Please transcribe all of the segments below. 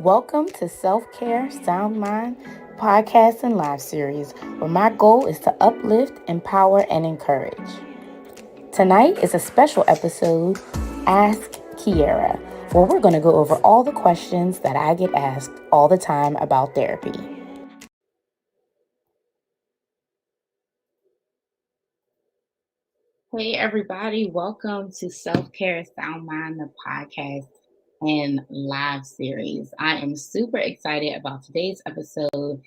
Welcome to Self Care, Sound Mind podcast and live series, where my goal is to uplift, empower, and encourage. Tonight is a special episode, Ask Kiara, where we're going to go over all the questions that I get asked all the time about therapy. Hey, everybody, welcome to Self Care, Sound Mind, the podcast and live series. I am super excited about today's episode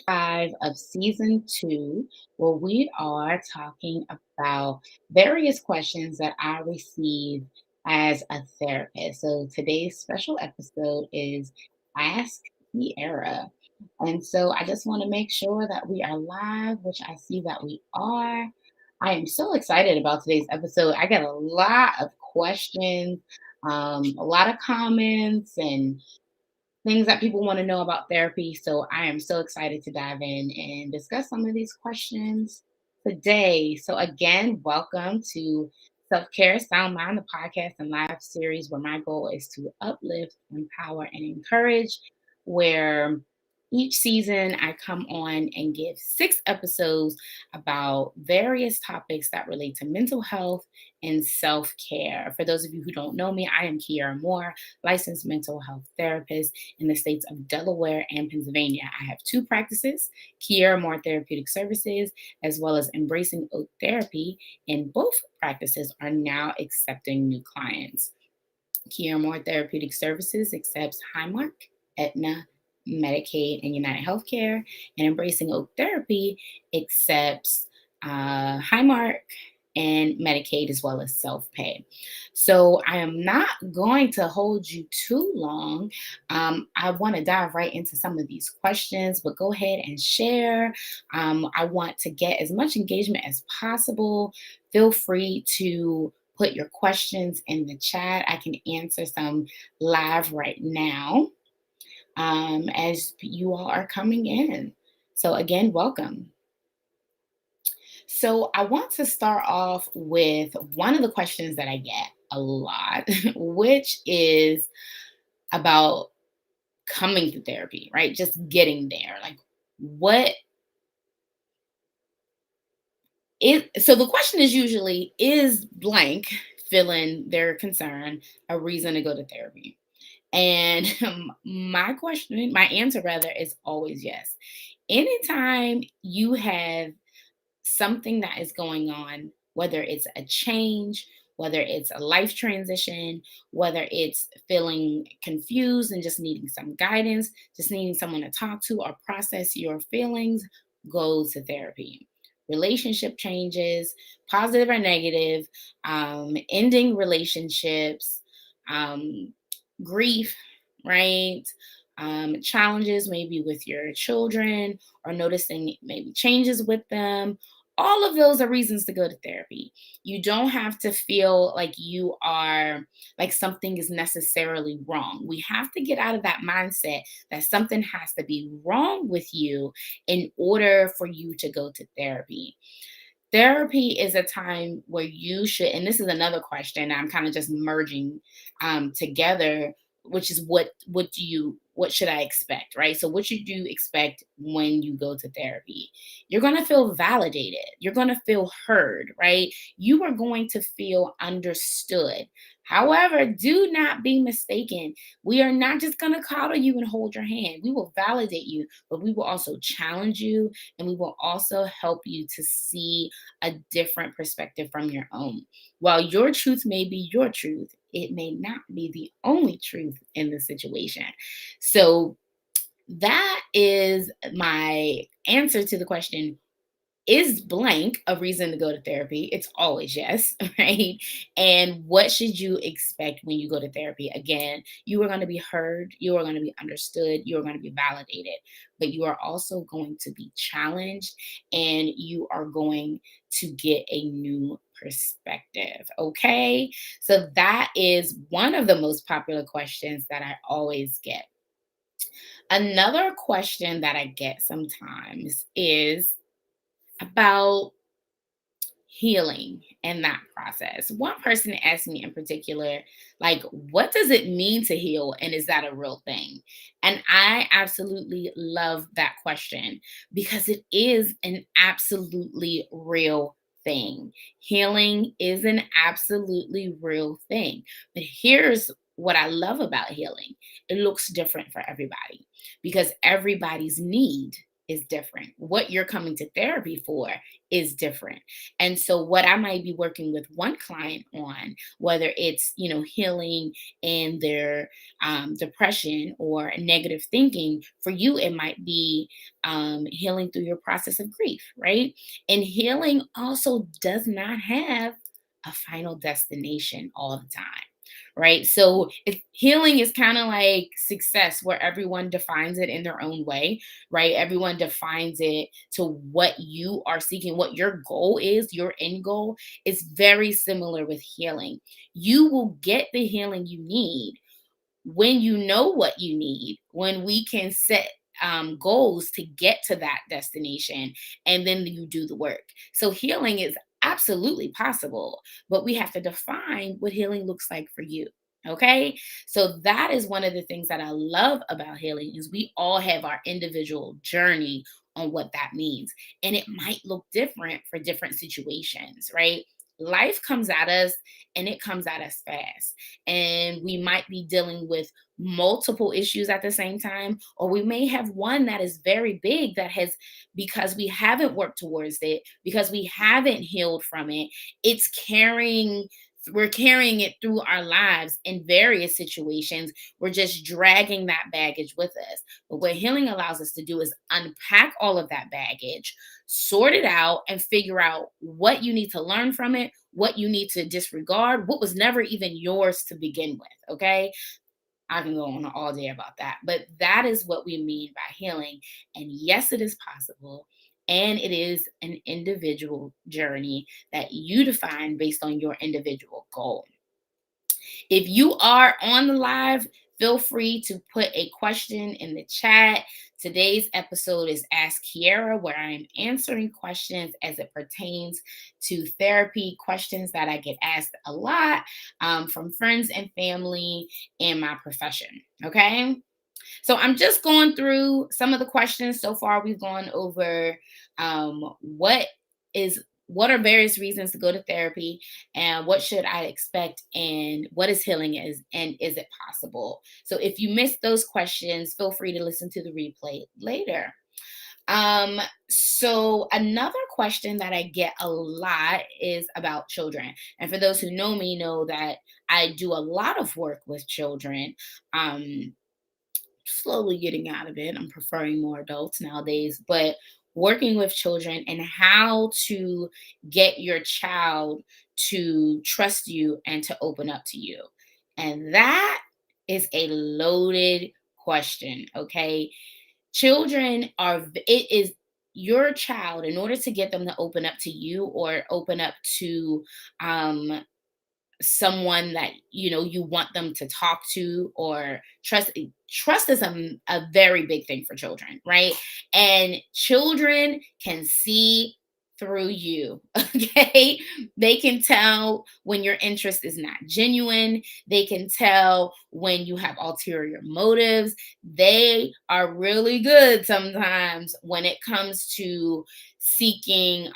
5 of season 2, where we are talking about various questions that I receive as a therapist. So today's special episode is Ask the Era. And so I just want to make sure that we are live, which I see that we are. I am so excited about today's episode. I got a lot of questions, a lot of comments, and things that people want to know about therapy. So I am so excited to dive in and discuss some of these questions today. So, again, welcome to Self Care, Sound Mind, the podcast and live series, where my goal is to uplift, empower, and encourage. Where each season I come on and give 6 episodes about various topics that relate to mental health and self care. For those of you who don't know me, I am Kiara Moore, licensed mental health therapist in the states of Delaware and Pennsylvania. I have 2 practices, Kiara Moore Therapeutic Services, as well as Embracing Oak Therapy, and both practices are now accepting new clients. Kiara Moore Therapeutic Services accepts Highmark, Aetna, Medicaid, and United Healthcare, and Embracing Oak Therapy accepts Highmark and Medicaid as well as self-pay. So I am not going to hold you too long. I want to dive right into some of these questions, but go ahead and share. I want to get as much engagement as possible. Feel free to put your questions in the chat. I can answer some live right now as you all are coming in. So, again, welcome. So, I want to start off with one of the questions that I get a lot, which is about coming to therapy, right? Just getting there. Like, what so the question is usually, is blank feeling their concern a reason to go to therapy? And my answer rather, is always yes. Anytime you have something that is going on, whether it's a change, whether it's a life transition, whether it's feeling confused and just needing some guidance, just needing someone to talk to or process your feelings, go to therapy. Relationship changes, positive or negative, ending relationships, um, grief, right? Challenges maybe with your children or noticing maybe changes with them. All of those are reasons to go to therapy. You don't have to feel like you are, like something is necessarily wrong. We have to get out of that mindset that something has to be wrong with you in order for you to go to therapy. Therapy is a time where you should, and this is another question I'm kind of just merging together, which is what should I expect, right? So what should you expect when you go to therapy? You're going to feel validated. You're going to feel heard, right? You are going to feel understood. However, do not be mistaken. We are not just going to coddle you and hold your hand. We will validate you, but we will also challenge you, and we will also help you to see a different perspective from your own. While your truth may be your truth, it may not be the only truth in the situation. So that is my answer to the question, is blank a reason to go to therapy? It's always yes, right? And what should you expect when you go to therapy? Again, you are going to be heard, you are going to be understood, you are going to be validated, but you are also going to be challenged, and you are going to get a new perspective. Okay. So that is one of the most popular questions that I always get. Another question that I get sometimes is about healing in that process. One person asked me in particular, like, what does it mean to heal? And is that a real thing? And I absolutely love that question because it is an absolutely real thing. Healing is an absolutely real thing. But here's what I love about healing: it looks different for everybody because everybody's need is different. What you're coming to therapy for is different. And so what I might be working with one client on, whether it's, healing in their depression or negative thinking, for you, it might be healing through your process of grief, right? And healing also does not have a final destination all the time. Right. So healing is kind of like success, where everyone defines it in their own way, right? Everyone defines it to what you are seeking, what your goal is, your end goal is very similar with healing. You will get the healing you need when you know what you need, when we can set goals to get to that destination, and then you do the work. So healing is absolutely possible, but we have to define what healing looks like for you. Okay, so that is one of the things that I love about healing is we all have our individual journey on what that means, and it might look different for different situations, right? Life comes at us, and it comes at us fast, and we might be dealing with multiple issues at the same time, or we may have one that is very big that has, because we haven't worked towards it, because we haven't healed from it, it's carrying we're carrying it through our lives in various situations. We're just dragging that baggage with us. But what healing allows us to do is unpack all of that baggage, sort it out, and figure out what you need to learn from it, what you need to disregard, what was never even yours to begin with. Okay. I can go on all day about that. But that is what we mean by healing. And yes, it is possible. And it is an individual journey that you define based on your individual goal. If you are on the live, feel free to put a question in the chat. Today's episode is Ask Kiara, where I'm answering questions as it pertains to therapy, questions that I get asked a lot from friends and family in my profession. Okay. So I'm just going through some of the questions so far. We've gone over what is what are various reasons to go to therapy, and what should I expect, and what is healing is, and is it possible? So if you missed those questions, feel free to listen to the replay later. So another question that I get a lot is about children. And for those who know me, know that I do a lot of work with children. Slowly getting out of it. I'm preferring more adults nowadays, but working with children and how to get your child to trust you and to open up to you. And that is a loaded question, okay? It is your child, in order to get them to open up to you or open up to um someone that you want them to talk to or trust is a very big thing for children, right? And children can see through you. Okay, they can tell when your interest is not genuine. They can tell when you have ulterior motives. They are really good sometimes when it comes to seeking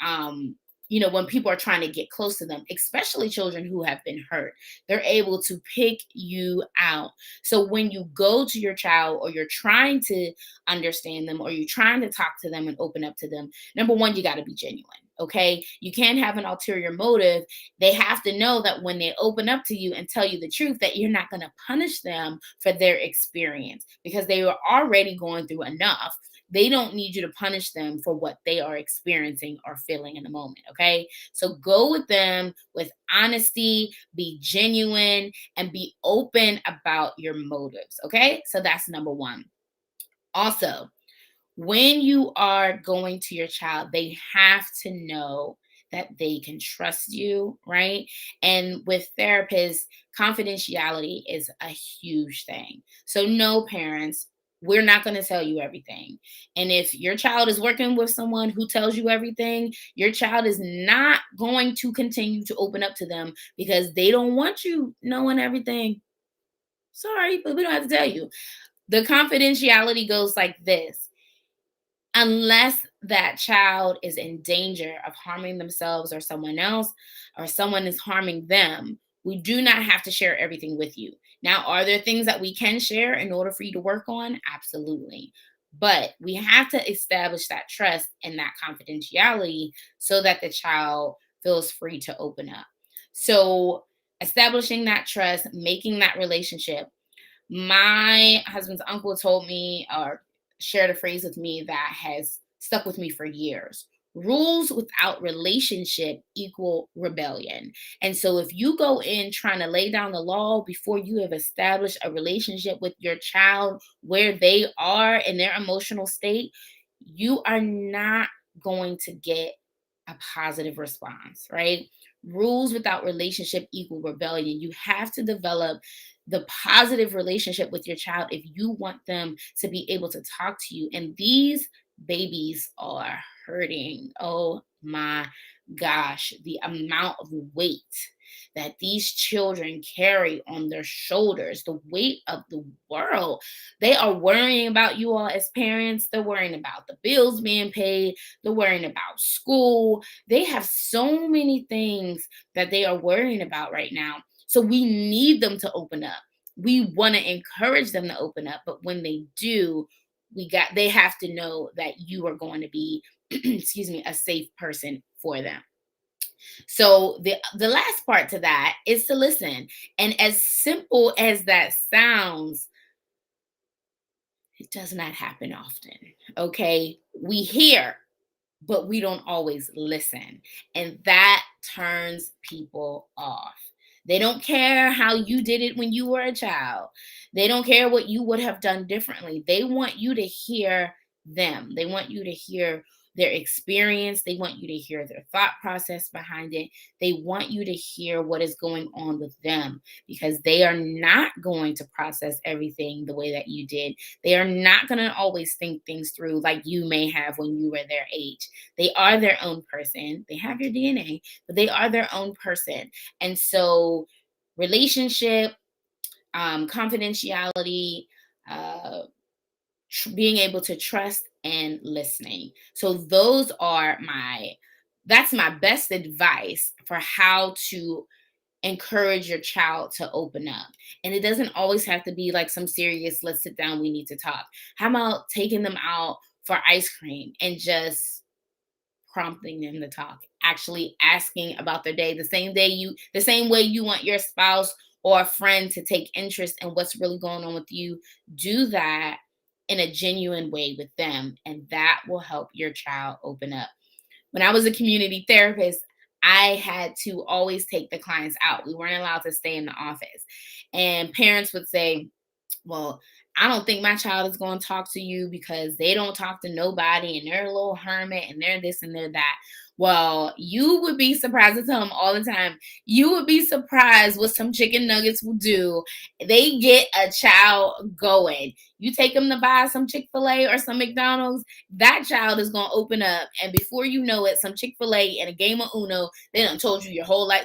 when people are trying to get close to them, especially children who have been hurt. They're able to pick you out. So when you go to your child, or you're trying to understand them, or you're trying to talk to them and open up to them, number one, you got to be genuine. Okay. You can't have an ulterior motive. They have to know that when they open up to you and tell you the truth, that you're not going to punish them for their experience, because they were already going through enough. They don't need you to punish them for what they are experiencing or feeling in the moment. Okay. So go with them with honesty, be genuine, and be open about your motives. Okay. So that's number one. Also, when you are going to your child, they have to know that they can trust you, right? And with therapists, confidentiality is a huge thing. So, no, parents, We're not going to tell you everything. And if your child is working with someone who tells you everything, your child is not going to continue to open up to them because they don't want you knowing everything. Sorry, but we don't have to tell you. The confidentiality goes like this: unless that child is in danger of harming themselves or someone else, or someone is harming them, we do not have to share everything with you. Now, are there things that we can share in order for you to work on? Absolutely. But we have to establish that trust and that confidentiality so that the child feels free to open up. So, establishing that trust, making that relationship. My husband's uncle told me, or shared a phrase with me that has stuck with me for years. Rules without relationship equal rebellion. And so if you go in trying to lay down the law before you have established a relationship with your child where they are in their emotional state, you are not going to get a positive response, right? Rules without relationship equal rebellion. You have to develop the positive relationship with your child if you want them to be able to talk to you. And these babies are hurting. Oh my gosh, the amount of weight that these children carry on their shoulders, the weight of the world. They are worrying about you all as parents. They're worrying about the bills being paid. They're worrying about school. They have so many things that they are worrying about right now. So we need them to open up. We want to encourage them to open up, but when they do, they have to know that you are going to be excuse me, a safe person for them. So the last part to that is to listen. And as simple as that sounds, it does not happen often. Okay? We hear, but we don't always listen. And that turns people off. They don't care how you did it when you were a child. They don't care what you would have done differently. They want you to hear them. They want you to hear their experience. They want you to hear their thought process behind it. They want you to hear what is going on with them because they are not going to process everything the way that you did. They are not going to always think things through like you may have when you were their age. They are their own person. They have your DNA, but they are their own person. And so, relationship, confidentiality, uh, being able to trust and listening. So that's my best advice for how to encourage your child to open up. And it doesn't always have to be like some serious, let's sit down, we need to talk. How about taking them out for ice cream and just prompting them to talk, actually asking about their day, the same way you want your spouse or a friend to take interest in what's really going on with you. Do that in a genuine way with them, and that will help your child open up. When I was a community therapist, I had to always take the clients out. We weren't allowed to stay in the office. And parents would say, well, I don't think my child is going to talk to you because they don't talk to nobody and they're a little hermit and they're this and they're that. Well, you would be surprised. I tell them all the time, you would be surprised what some chicken nuggets will do. They get a child going. You take them to buy some Chick-fil-A or some McDonald's, that child is going to open up. And before you know it, some Chick-fil-A and a game of Uno, they done told you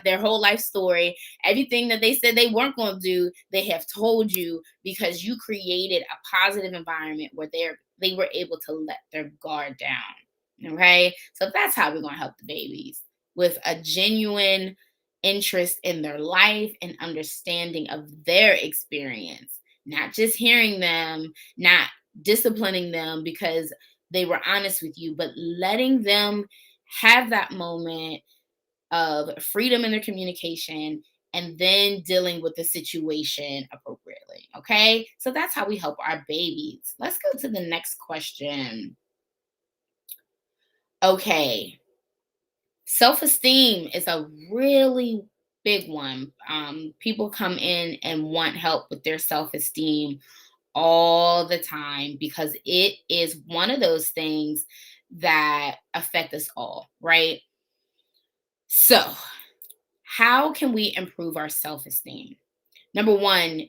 their whole life story. Everything that they said they weren't going to do, they have told you because you created a positive environment where they were able to let their guard down. Okay? So that's how we're going to help the babies, with a genuine interest in their life and understanding of their experience, not just hearing them, not disciplining them because they were honest with you, but letting them have that moment of freedom in their communication and then dealing with the situation appropriately. Okay. So that's how we help our babies. Let's go to the next question. Okay. Self esteem is a really big one. People come in and want help with their self esteem all the time because it is one of those things that affect us all, right? So, how can we improve our self esteem? Number one,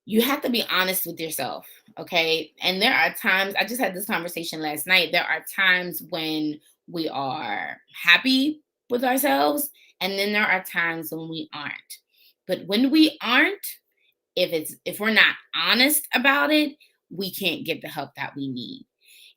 You have to be honest with yourself, okay? And there are times, I just had this conversation last night. There are times when we are happy with ourselves, and then there are times when we aren't. But when we aren't, if we're not honest about it, we can't get the help that we need.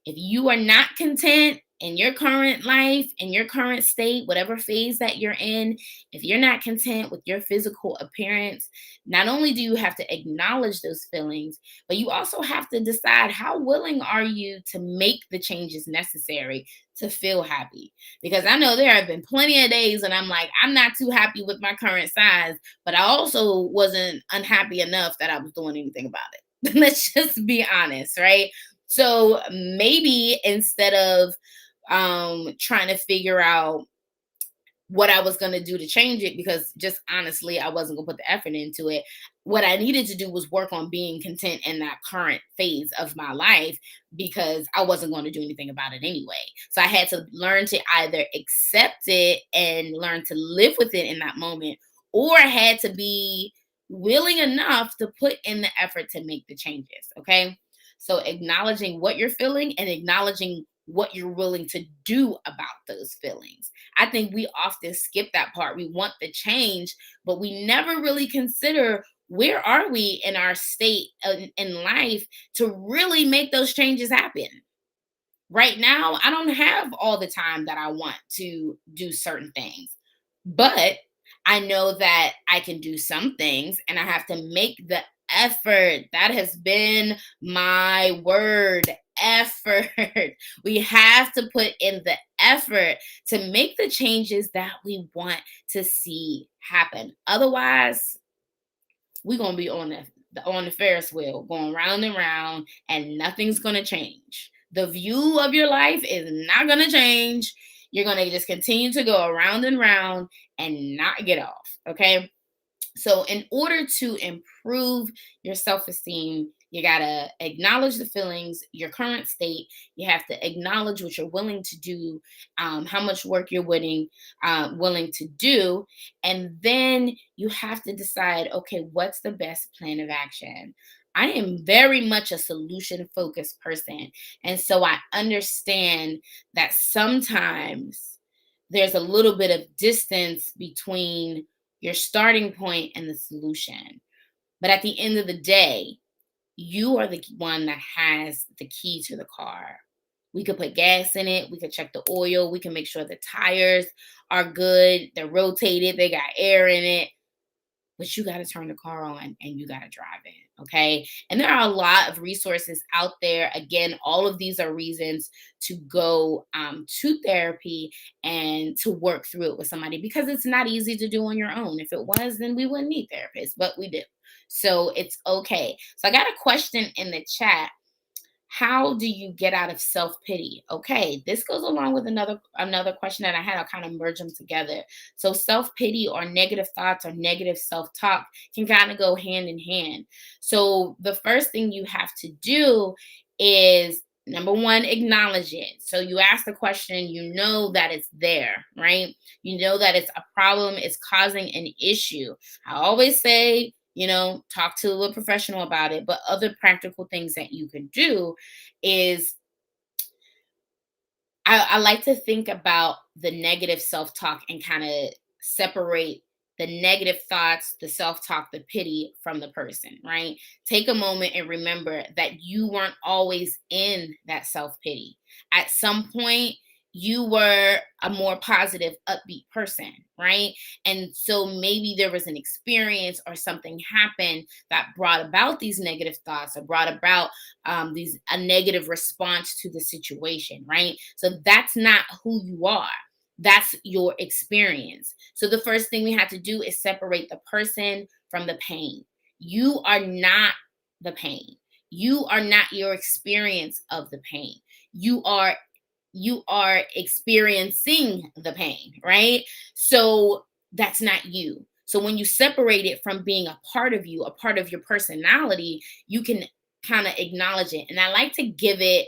If you are not content in your current life, in your current state, whatever phase that you're in, if you're not content with your physical appearance, not only do you have to acknowledge those feelings, but you also have to decide how willing are you to make the changes necessary to feel happy. Because I know there have been plenty of days when I'm like, I'm not too happy with my current size, but I also wasn't unhappy enough that I was doing anything about it. Let's just be honest, right? So maybe instead of trying to figure out what I was going to do to change it, because just honestly, I wasn't going to put the effort into it. What I needed to do was work on being content in that current phase of my life, because I wasn't going to do anything about it anyway. So I had to learn to either accept it and learn to live with it in that moment, or I had to be willing enough to put in the effort to make the changes. Okay. So acknowledging what you're feeling and acknowledging what you're willing to do about those feelings. I think we often skip that part. We want the change, but we never really consider where are we in our state in life to really make those changes happen. Right now, I don't have all the time that I want to do certain things, but I know that I can do some things and I have to make the effort. That has been my word, effort. We have to put in the effort to make the changes that we want to see happen. Otherwise, we're gonna be on the Ferris wheel going round and round, and nothing's gonna change. The view of your life is not gonna change. You're gonna just continue to go around and round and not get off. Okay. So, in order to improve your self esteem, you got to acknowledge the feelings, your current state. You have to acknowledge what you're willing to do, how much work you're willing to do. And then you have to decide, okay, what's the best plan of action? I am very much a solution focused person. And so I understand that sometimes there's a little bit of distance between your starting point and the solution. But at the end of the day, you are the one that has the key to the car. We could put gas in it, we could check the oil, we can make sure the tires are good, they're rotated, they got air in it, but you got to turn the car on and you got to drive it. Okay. And there are a lot of resources out there. Again, all of these are reasons to go to therapy and to work through it with somebody, because it's not easy to do on your own. If it was, then we wouldn't need therapists, but we do. So it's okay. So I got a question in the chat. How do you get out of self-pity? Okay, this goes along with another question that I had. I'll kind of merge them together. So self-pity or negative thoughts or negative self-talk can kind of go hand in hand. So the first thing you have to do is, number one, acknowledge it. So you ask the question, you know that it's there, right? You know that it's a problem, it's causing an issue. I always say, talk to a professional about it. But other practical things that you can do is, I like to think about the negative self talk and kind of separate the negative thoughts, the self talk, the pity from the person, right? Take a moment and remember that you weren't always in that self pity. At some point, you were a more positive, upbeat person, right? And so maybe there was an experience or something happened that brought about these negative thoughts or brought about these a negative response to the situation, right? So that's not who you are. That's your experience. So the first thing we have to do is separate the person from the pain. You are not the pain. You are not your experience of the pain. You are experiencing the pain, right? So that's not you. So when you separate it from being a part of you, a part of your personality, you can kind of acknowledge it. And I like to give it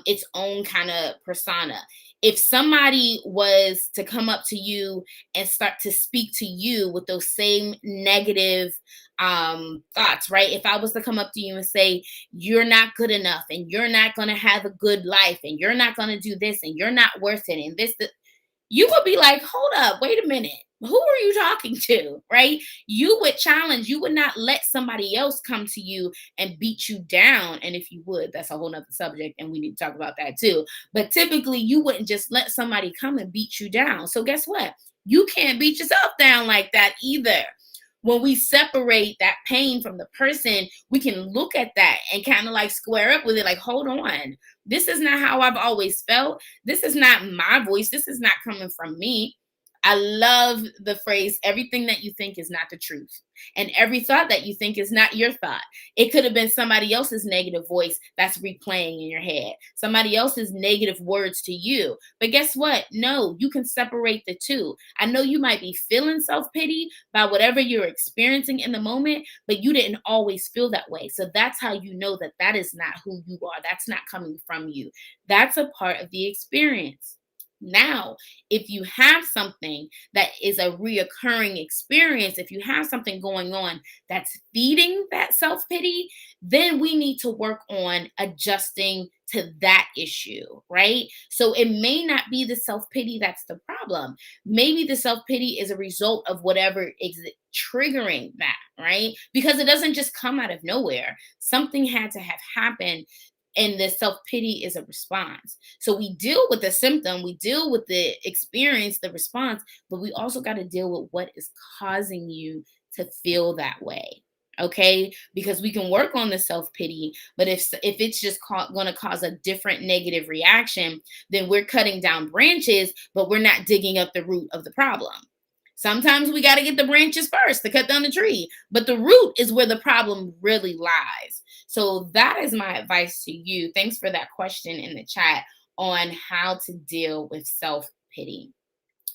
its own kind of persona. If somebody was to come up to you and start to speak to you with those same negative thoughts, right? If I was to come up to you and say, you're not good enough and you're not going to have a good life and you're not going to do this and you're not worth it and you would be like, hold up, wait a minute. Who are you talking to? Right? You would challenge, you would not let somebody else come to you and beat you down. And if you would, that's a whole nother subject, and we need to talk about that too. But typically, you wouldn't just let somebody come and beat you down. So, guess what? You can't beat yourself down like that either. When we separate that pain from the person, we can look at that and kind of like square up with it, like, hold on, this is not how I've always felt. This is not my voice. This is not coming from me. I love the phrase, everything that you think is not the truth. And every thought that you think is not your thought. It could have been somebody else's negative voice that's replaying in your head, somebody else's negative words to you. But guess what? No, you can separate the two. I know you might be feeling self pity by whatever you're experiencing in the moment, but you didn't always feel that way. So that's how you know that that is not who you are. That's not coming from you. That's a part of the experience. Now, if you have something that is a reoccurring experience, if you have something going on that's feeding that self pity, then we need to work on adjusting to that issue, right? So it may not be the self pity that's the problem. Maybe the self pity is a result of whatever is triggering that, right? Because it doesn't just come out of nowhere. Something had to have happened, and the self pity is a response. So we deal with the symptom, we deal with the experience, the response, but we also got to deal with what is causing you to feel that way. Okay, because we can work on the self pity, but if it's just going to cause a different negative reaction, then we're cutting down branches, but we're not digging up the root of the problem. Sometimes we got to get the branches first to cut down the tree, but the root is where the problem really lies. So that is my advice to you. Thanks for that question in the chat on how to deal with self pity.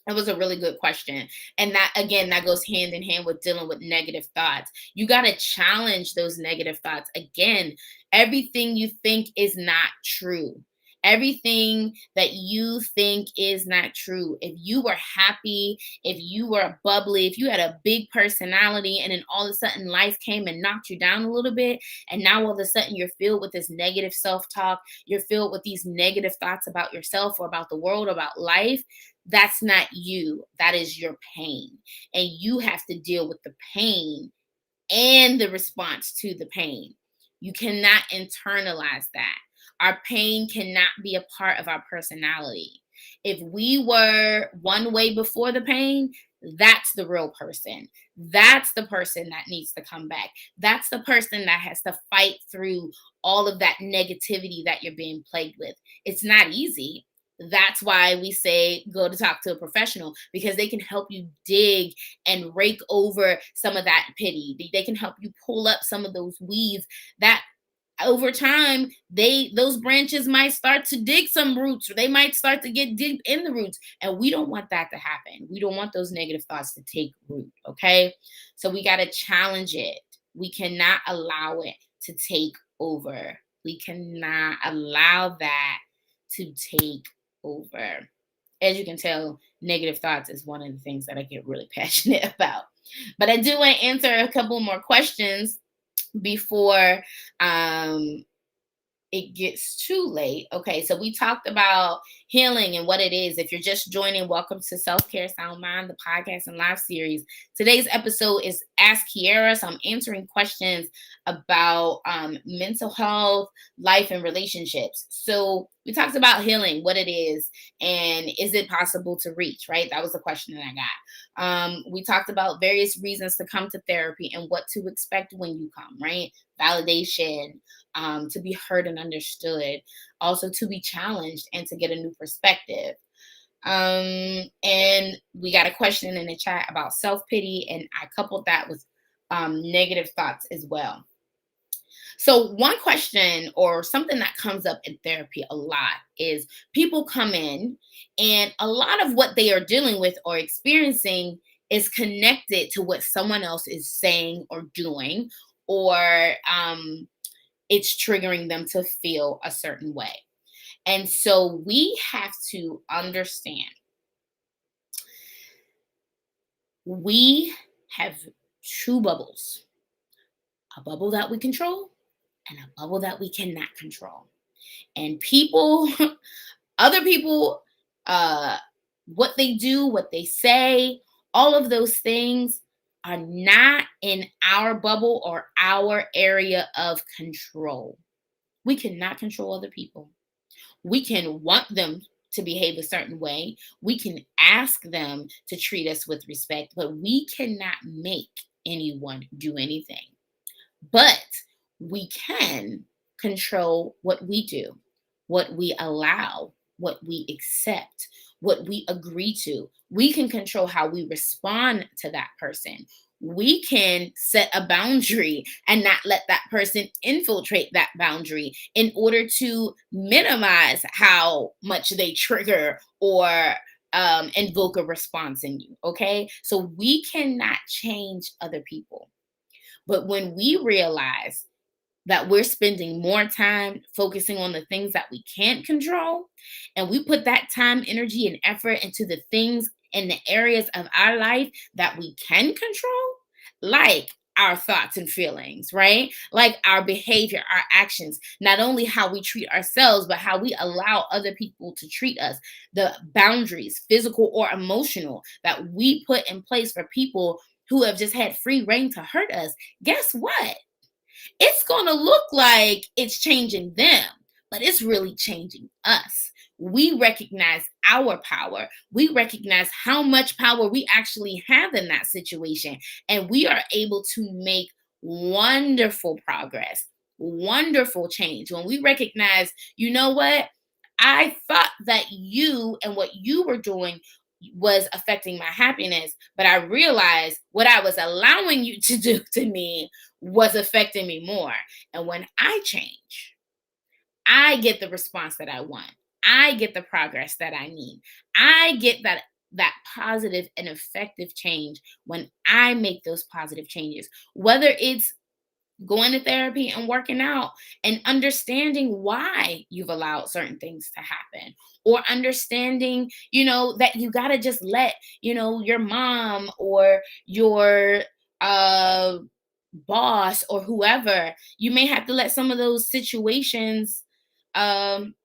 That was a really good question. And that, again, that goes hand in hand with dealing with negative thoughts. You got to challenge those negative thoughts. Again, everything you think is not true. Everything that you think is not true. If you were happy, if you were bubbly, if you had a big personality, and then all of a sudden life came and knocked you down a little bit, and now all of a sudden you're filled with this negative self talk, you're filled with these negative thoughts about yourself or about the world, about life, that's not you. That is your pain. And you have to deal with the pain and the response to the pain. You cannot internalize that. Our pain cannot be a part of our personality. If we were one way before the pain, that's the real person. That's the person that needs to come back. That's the person that has to fight through all of that negativity that you're being plagued with. It's not easy. That's why we say go to talk to a professional, because they can help you dig and rake over some of that pity. They can help you pull up some of those weeds that over time those branches might start to dig some roots, or they might start to get deep in the roots, and we don't want that to happen. We don't want those negative thoughts to take root. Okay, so we got to challenge it. We cannot allow it to take over. We cannot allow that to take over. As you can tell, negative thoughts is one of the things that I get really passionate about. But I do want to answer a couple more questions before it gets too late. Okay, so we talked about healing and what it is. If you're just joining, welcome to Self-Care Sound Mind, the podcast and live series. Today's episode is Ask Kiara. So I'm answering questions about mental health, life, and relationships. So we talked about healing, what it is, and is it possible to reach, right? That was the question that I got. We talked about various reasons to come to therapy and what to expect when you come, right? Validation, to be heard and understood, also to be challenged and to get a new perspective. And we got a question in the chat about self-pity, and I coupled that with negative thoughts as well. So one question or something that comes up in therapy a lot is people come in and a lot of what they are dealing with or experiencing is connected to what someone else is saying or doing, or it's triggering them to feel a certain way. And so we have to understand we have two bubbles, a bubble that we control and a bubble that we cannot control. And people, other people, uh, what they do, what they say, all of those things are not in our bubble or our area of control. We cannot control other people. We can want them to behave a certain way. We can ask them to treat us with respect, but we cannot make anyone do anything. But we can control what we do, what we allow, what we accept, what we agree to. We can control how we respond to that person. We can set a boundary and not let that person infiltrate that boundary in order to minimize how much they trigger or invoke a response in you. Okay. So we cannot change other people. But when we realize that we're spending more time focusing on the things that we can't control, and we put that time, energy, and effort into the things in the areas of our life that we can control, like our thoughts and feelings, right? Like our behavior, our actions, not only how we treat ourselves, but how we allow other people to treat us, the boundaries, physical or emotional, that we put in place for people who have just had free reign to hurt us. Guess what? It's going to look like it's changing them, but it's really changing us. We recognize our power. We recognize how much power we actually have in that situation. And we are able to make wonderful progress, wonderful change. When we recognize, you know what? I thought that you and what you were doing was affecting my happiness, but I realized what I was allowing you to do to me was affecting me more. And when I change, I get the response that I want. I get the progress that I need. I get that positive and effective change when I make those positive changes. Whether it's going to therapy and working out and understanding why you've allowed certain things to happen, or understanding, that you got to just let, your mom or your uh boss or whoever, you may have to let some of those situations um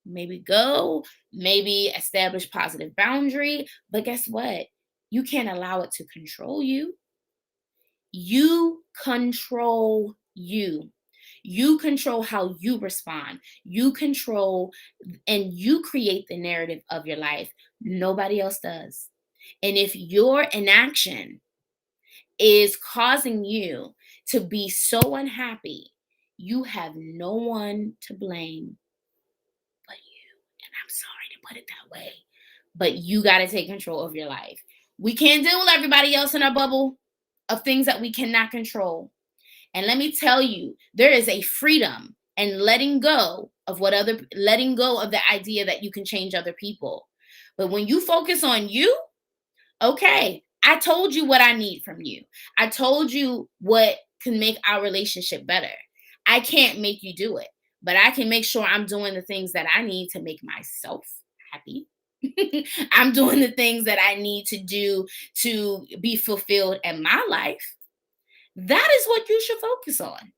maybe go, maybe establish positive boundary, but guess what? You can't allow it to control you. You control you. You control how you respond. You control and you create the narrative of your life. Nobody else does. And if your inaction is causing you to be so unhappy, you have no one to blame but you. And I'm sorry to put it that way, but you got to take control of your life. We can't deal with everybody else in our bubble of things that we cannot control. And let me tell you, there is a freedom and letting go of the idea that you can change other people. But when you focus on you, okay, I told you what I need from you. I told you what can make our relationship better. I can't make you do it, but I can make sure I'm doing the things that I need to make myself happy. I'm doing the things that I need to do to be fulfilled in my life. That is what you should focus on.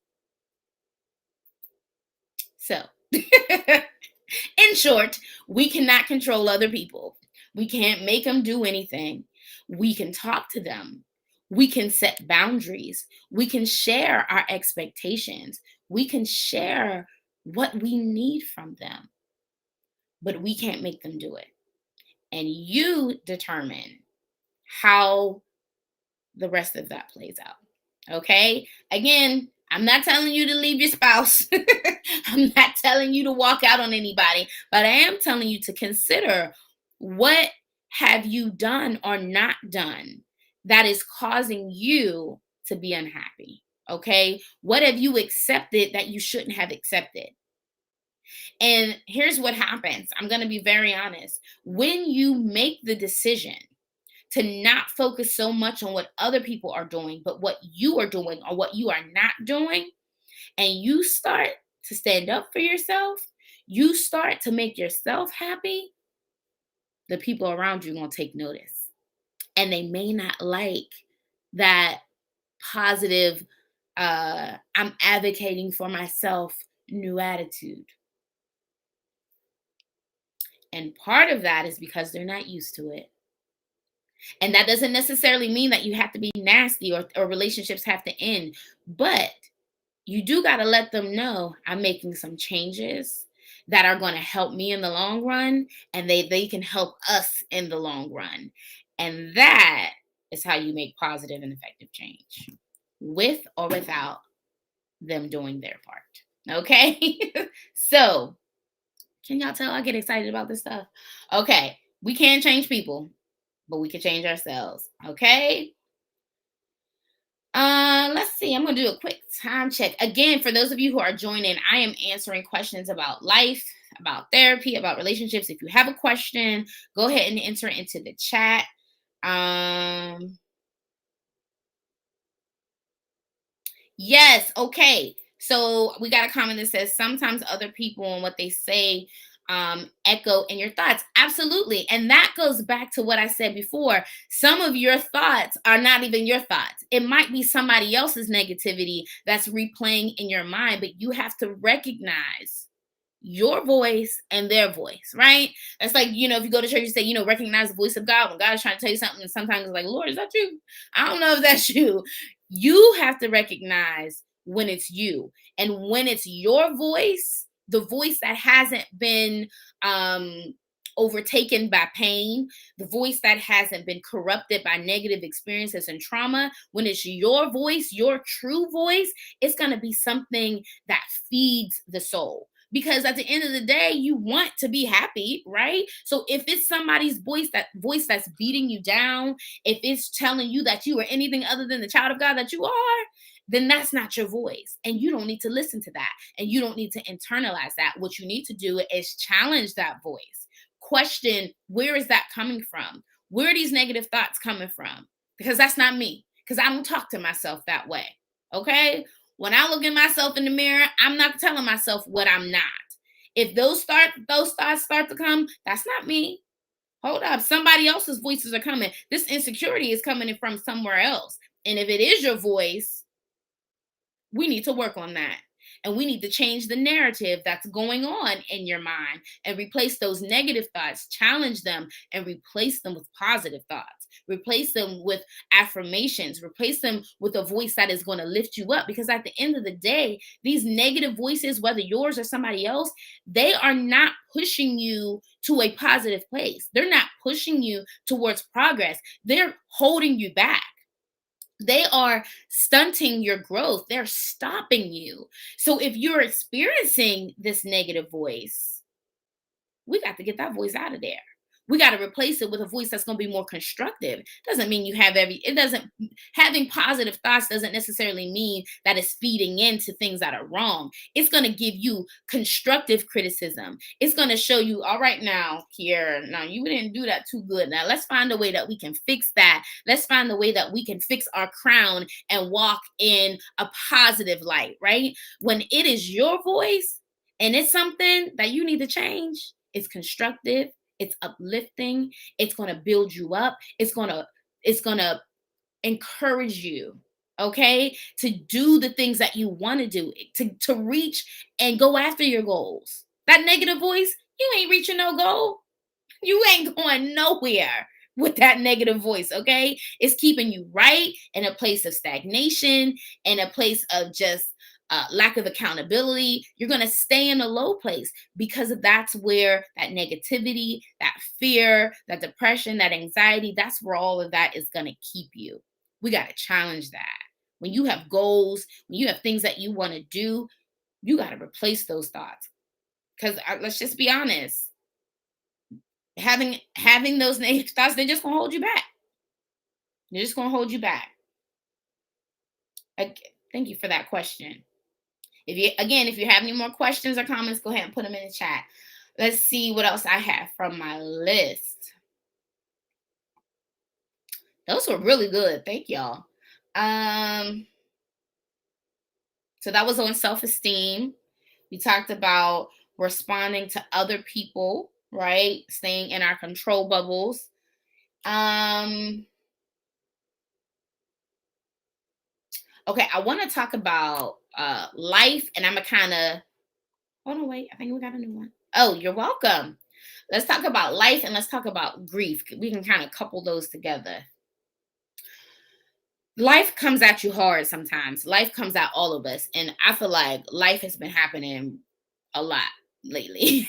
So, in short, we cannot control other people. We can't make them do anything. We can talk to them. We can set boundaries. We can share our expectations. We can share what we need from them, but we can't make them do it. And you determine how the rest of that plays out. Okay? Again, I'm not telling you to leave your spouse. I'm not telling you to walk out on anybody, but I am telling you to consider, what have you done or not done that is causing you to be unhappy? Okay? What have you accepted that you shouldn't have accepted? And here's what happens. I'm going to be very honest. When you make the decision to not focus so much on what other people are doing, but what you are doing or what you are not doing, and you start to stand up for yourself, You start to make yourself happy, the people around you are going to take notice. And they may not like that positive, I'm advocating for myself new attitude. And part of that is because they're not used to it. And that doesn't necessarily mean that you have to be nasty or relationships have to end. But you do got to let them know I'm making some changes that are going to help me in the long run, and they can help us in the long run. And that is how you make positive and effective change, with or without them doing their part. Okay? So, can y'all tell I get excited about this stuff? Okay, we can't change people, but we can change ourselves. Okay? Let's see. I'm gonna do a quick time check. Again, for those of you who are joining, I am answering questions about life, about therapy, about relationships. If you have a question, go ahead and enter it into the chat. Um, Yes. Okay. So we got a comment that says sometimes other people and what they say echo in your thoughts. Absolutely. And that goes back to what I said before. Some of your thoughts are not even your thoughts. It might be somebody else's negativity that's replaying in your mind, but you have to recognize your voice and their voice, right? That's like, if you go to church, you say, recognize the voice of God when God is trying to tell you something. And sometimes it's like, Lord, is that you? I don't know if that's you. You have to recognize when it's you. And when it's your voice, the voice that hasn't been overtaken by pain, the voice that hasn't been corrupted by negative experiences and trauma, when it's your voice, your true voice, it's going to be something that feeds the soul, because at the end of the day you want to be happy, right? So if it's somebody's voice that's beating you down, if it's telling you that you are anything other than the child of God that you are, then that's not your voice, and you don't need to listen to that, and you don't need to internalize that. What you need to do is challenge that voice. Question, where is that coming from? Where are these negative thoughts coming from? Because that's not me, because I don't talk to myself that way. Okay? When I look at myself in the mirror, I'm not telling myself what I'm not. If those thoughts start to come, that's not me. Hold up. Somebody else's voices are coming. This insecurity is coming in from somewhere else. And if it is your voice, we need to work on that. And we need to change the narrative that's going on in your mind and replace those negative thoughts, challenge them, and replace them with positive thoughts. Replace them with affirmations, replace them with a voice that is going to lift you up. Because at the end of the day, these negative voices, whether yours or somebody else, they are not pushing you to a positive place. They're not pushing you towards progress. They're holding you back. They are stunting your growth. They're stopping you. So if you're experiencing this negative voice, we got to get that voice out of there. We got to replace it with a voice that's going to be more constructive. Doesn't mean you have having positive thoughts doesn't necessarily mean that it's feeding into things that are wrong. It's going to give you constructive criticism. It's going to show you, all right, now, Kiara, now you didn't do that too good. Now let's find a way that we can fix that. Let's find a way that we can fix our crown and walk in a positive light, right? When it is your voice and it's something that you need to change, it's constructive, it's uplifting, it's going to build you up, it's going to encourage you, okay, to do the things that you want to do, to reach and go after your goals. That negative voice, you ain't reaching no goal. You ain't going nowhere with that negative voice, okay? It's keeping you right in a place of stagnation, in a place of just lack of accountability. You're going to stay in a low place, because that's where that negativity, that fear, that depression, that anxiety, that's where all of that is going to keep you. We got to challenge that. When you have goals, when you have things that you want to do, you got to replace those thoughts. Because let's just be honest, having those negative thoughts, they're just gonna hold you back. They're just gonna hold you back. Thank you for that question. If you have any more questions or comments, go ahead and put them in the chat. Let's see what else I have from my list. Those were really good. Thank y'all. So that was on self-esteem. We talked about responding to other people, right? Staying in our control bubbles. Um, okay, I want to talk about life, and I'm gonna kind of hold on, wait. I think we got a new one. Oh, you're welcome. Let's talk about life and let's talk about grief. We can kind of couple those together. Life comes at you hard sometimes. Life comes at all of us. And I feel like life has been happening a lot lately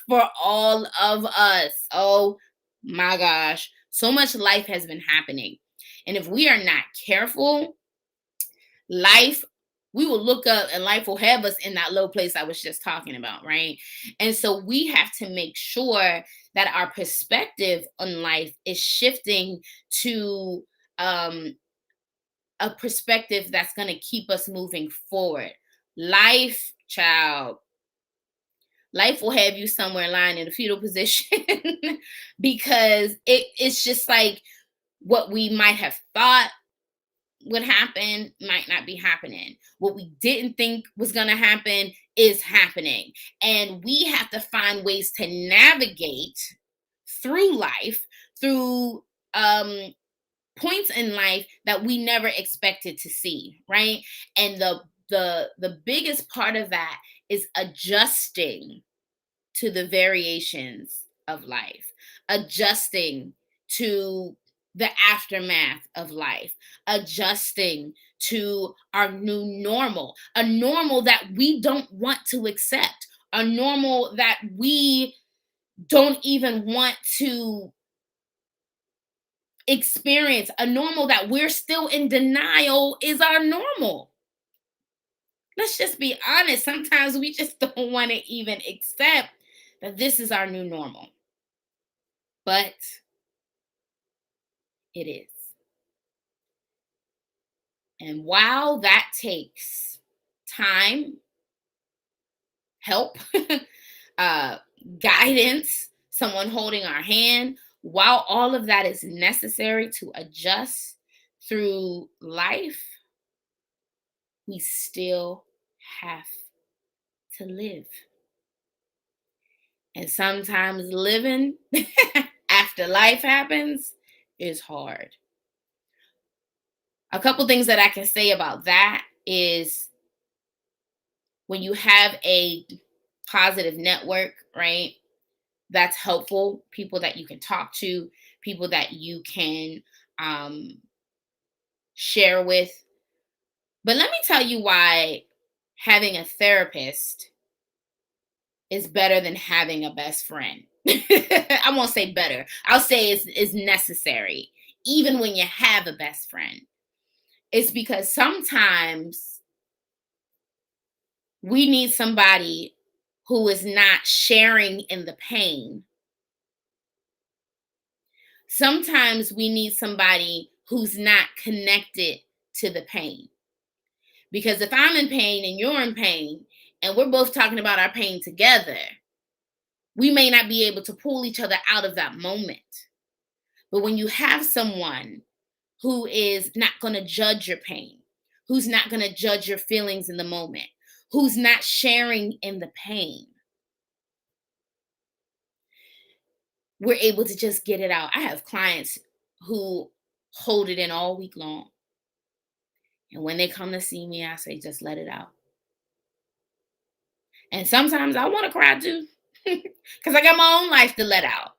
for all of us. Oh my gosh. So much life has been happening. And if we are not careful, life, we will look up and life will have us in that low place I was just talking about, right? And so we have to make sure that our perspective on life is shifting to um a perspective that's going to keep us moving forward. Life, child, life will have you somewhere lying in a fetal position because it's just like what we might have thought would happen might not be happening. What we didn't think was going to happen is happening. And we have to find ways to navigate through life, through points in life that we never expected to see, right? And the biggest part of that is adjusting to the variations of life, adjusting to the aftermath of life, adjusting to our new normal, a normal that we don't want to accept, a normal that we don't even want to experience, a normal that we're still in denial is our normal. Let's just be honest. Sometimes we just don't want to even accept that this is our new normal, but it is. And while that takes time, help, uh, guidance, someone holding our hand, while all of that is necessary to adjust through life, we still have to live. And sometimes living after life happens is hard. A couple things that I can say about that is when you have a positive network, right? That's helpful. People that you can talk to, people that you can um, share with. But let me tell you why having a therapist is better than having a best friend. I won't say better. I'll say it's necessary, even when you have a best friend. It's because sometimes we need somebody who is not sharing in the pain. Sometimes we need somebody who's not connected to the pain. Because if I'm in pain and you're in pain, and we're both talking about our pain together, we may not be able to pull each other out of that moment. But when you have someone who is not going to judge your pain, who's not going to judge your feelings in the moment, who's not sharing in the pain, we're able to just get it out. I have clients who hold it in all week long. And when they come to see me, I say, just let it out. And sometimes I want to cry too, because I got my own life to let out.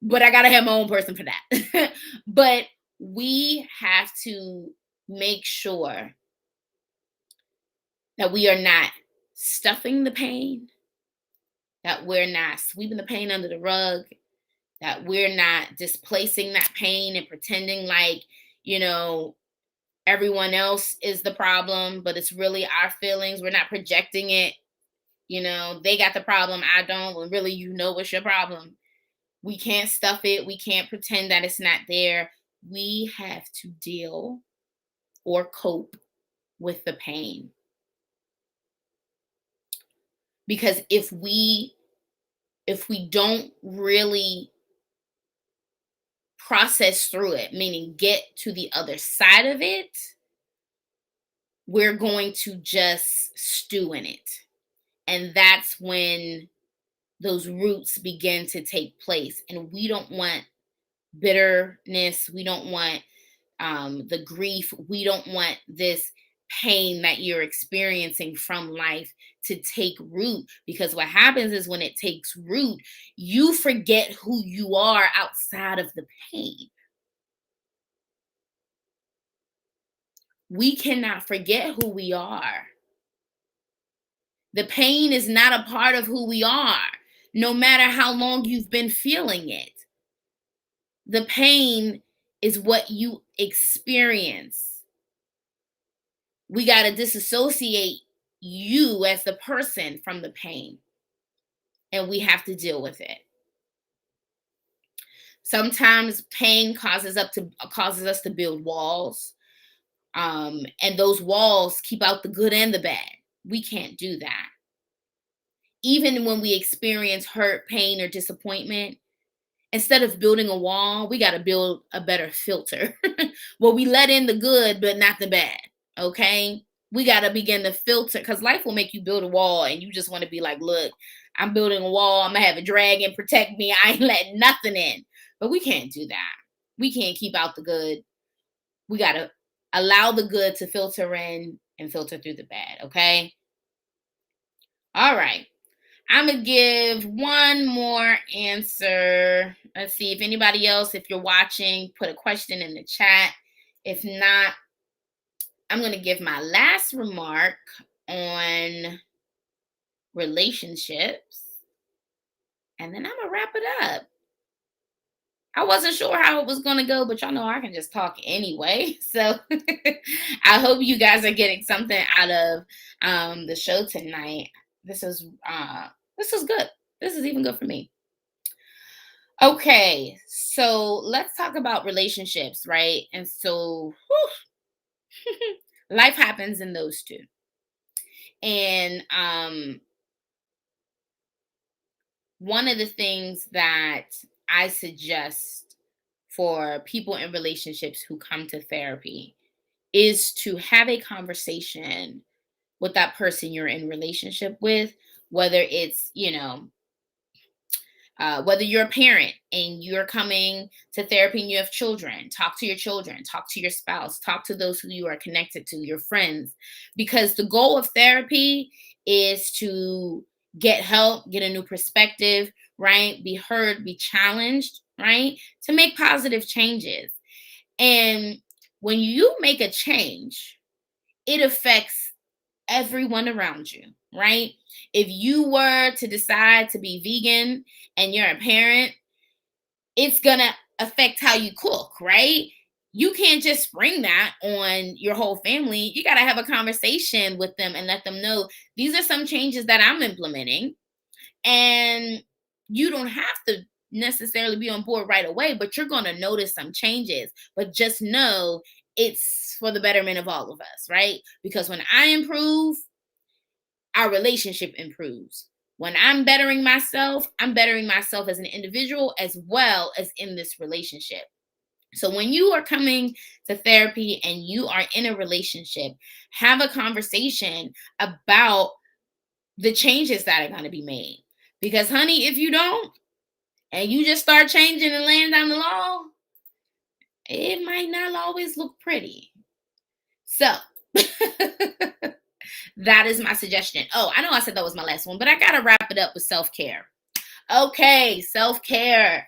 But I got to have my own person for that. But we have to make sure that we are not stuffing the pain, that we're not sweeping the pain under the rug, that we're not displacing that pain and pretending like, you know, everyone else is the problem, but it's really our feelings. We're not projecting it. You know, they got the problem, I don't. When really, you know, what's your problem. We can't stuff it. We can't pretend that it's not there. We have to deal or cope with the pain. Because if we don't really process through it, meaning get to the other side of it, we're going to just stew in it. And that's when those roots begin to take place. And we don't want bitterness. We don't want the grief. We don't want this pain that you're experiencing from life to take root, because what happens is when it takes root, you forget who you are outside of the pain. We cannot forget who we are. The pain is not a part of who we are, no matter how long you've been feeling it. The pain is what you experience. We got to disassociate you as the person from the pain, and we have to deal with it. Sometimes pain causes us to build walls, and those walls keep out the good and the bad. We can't do that. Even when we experience hurt, pain, or disappointment, instead of building a wall, we got to build a better filter where we let in the good, but not the bad. Okay. We got to begin to filter, because life will make you build a wall and you just want to be like, look, I'm building a wall. I'm going to have a dragon protect me. I ain't letting nothing in. But we can't do that. We can't keep out the good. We got to allow the good to filter in and filter through the bad. Okay. All right. I'm going to give one more answer. Let's see if anybody else, if you're watching, put a question in the chat. If not, I'm going to give my last remark on relationships, and then I'm going to wrap it up. I wasn't sure how it was going to go, but y'all know I can just talk anyway. So I hope you guys are getting something out of the show tonight. This is good. This is even good for me. Okay, so let's talk about relationships, right? And so life happens in those two. And one of the things that I suggest for people in relationships who come to therapy is to have a conversation with that person you're in relationship with, whether it's, whether you're a parent and you're coming to therapy and you have children, talk to your children, talk to your spouse, talk to those who you are connected to, your friends, because the goal of therapy is to get help, get a new perspective, right? Be heard, be challenged, right? To make positive changes. And when you make a change, it affects everyone around you, right? If you were to decide to be vegan and you're a parent, it's going to affect how you cook, right? You can't just spring that on your whole family. You got to have a conversation with them and let them know these are some changes that I'm implementing. And you don't have to necessarily be on board right away, but you're going to notice some changes. But just know it's for the betterment of all of us, right? Because when I improve, our relationship improves. When I'm bettering myself as an individual as well as in this relationship. So when you are coming to therapy and you are in a relationship, have a conversation about the changes that are going to be made. Because honey, if you don't, and you just start changing and laying down the law, it might not always look pretty. So that is my suggestion. Oh, I know I said that was my last one, but I got to wrap it up with self-care. Okay, self-care.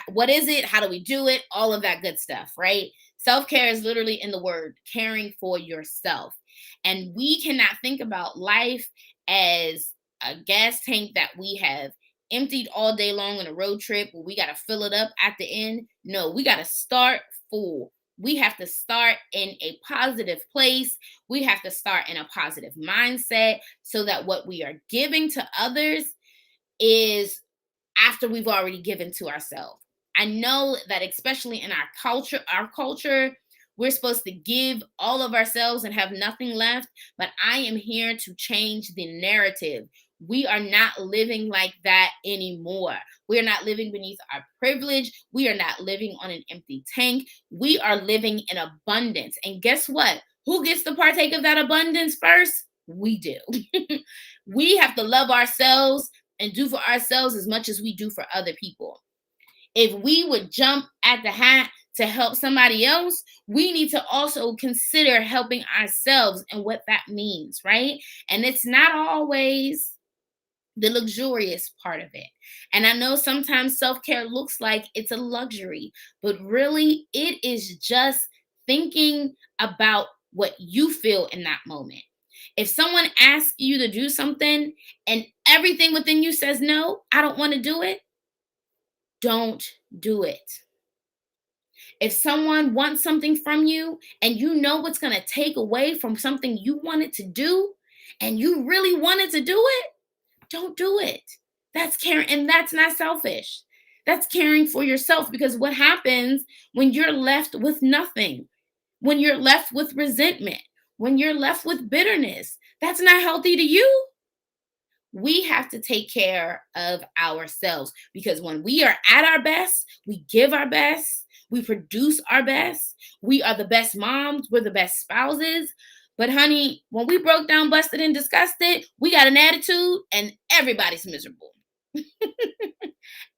What is it? How do we do it? All of that good stuff, right? Self-care is literally in the word caring for yourself. And we cannot think about life as a gas tank that we have emptied all day long on a road trip where we got to fill it up at the end. No, we got to start full. We have to start in a positive place. We have to start in a positive mindset so that what we are giving to others is after we've already given to ourselves. I know that especially in our culture, we're supposed to give all of ourselves and have nothing left, but I am here to change the narrative. We are not living like that anymore. We are not living beneath our privilege. We are not living on an empty tank. We are living in abundance. And guess what? Who gets to partake of that abundance first? We do. We have to love ourselves and do for ourselves as much as we do for other people. If we would jump at the hat to help somebody else, we need to also consider helping ourselves and what that means, right? And it's not always the luxurious part of it. And I know sometimes self care looks like it's a luxury, but really it is just thinking about what you feel in that moment. If someone asks you to do something and everything within you says, no, I don't want to do it, don't do it. If someone wants something from you and you know what's going to take away from something you wanted to do and you really wanted to do it, don't do it. That's caring, and that's not selfish. That's caring for yourself, because what happens when you're left with nothing, when you're left with resentment, when you're left with bitterness, that's not healthy to you. We have to take care of ourselves, because when we are at our best, we give our best, we produce our best, we are the best moms, we're the best spouses. But honey, when we broke down, busted, and disgusted, we got an attitude and everybody's miserable.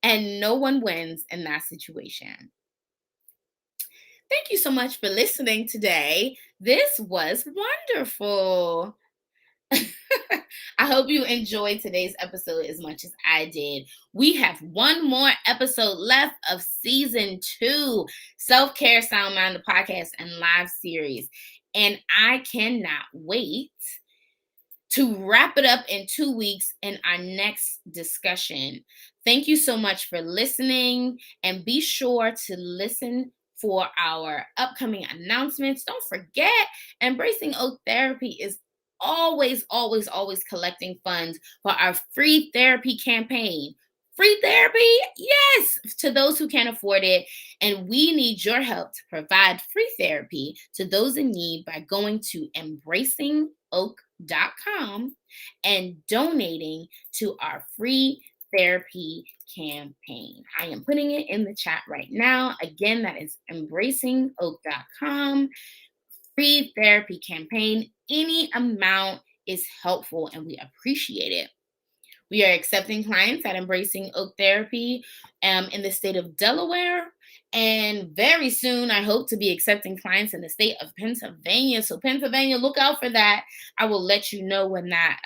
And no one wins in that situation. Thank you so much for listening today. This was wonderful. I hope you enjoyed today's episode as much as I did. We have one more episode left of season 2, Self Care Sound Mind, the podcast and live series. And I cannot wait to wrap it up in 2 weeks in our next discussion. Thank you so much for listening, and be sure to listen for our upcoming announcements. Don't forget, Embracing Oak Therapy is always, always, always collecting funds for our free therapy campaign. Free therapy? Yes, to those who can't afford it. And we need your help to provide free therapy to those in need by going to embracingoak.com and donating to our free therapy campaign. I am putting it in the chat right now. Again, that is embracingoak.com. Free therapy campaign. Any amount is helpful and we appreciate it. We are accepting clients at Embracing Oak Therapy in the state of Delaware. And very soon, I hope to be accepting clients in the state of Pennsylvania. So Pennsylvania, look out for that. I will let you know when that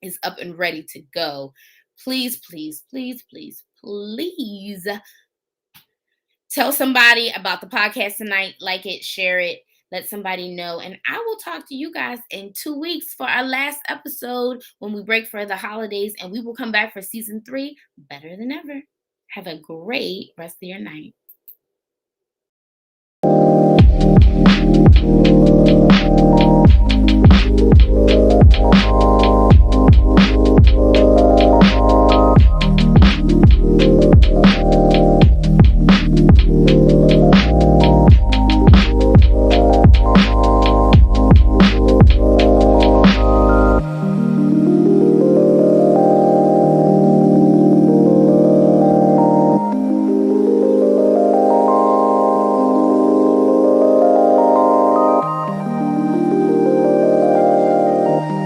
is up and ready to go. Please, please, please, please, please tell somebody about the podcast tonight. Like it, share it. Let somebody know. And I will talk to you guys in 2 weeks for our last episode when we break for the holidays. And we will come back for season 3 better than ever. Have a great rest of your night.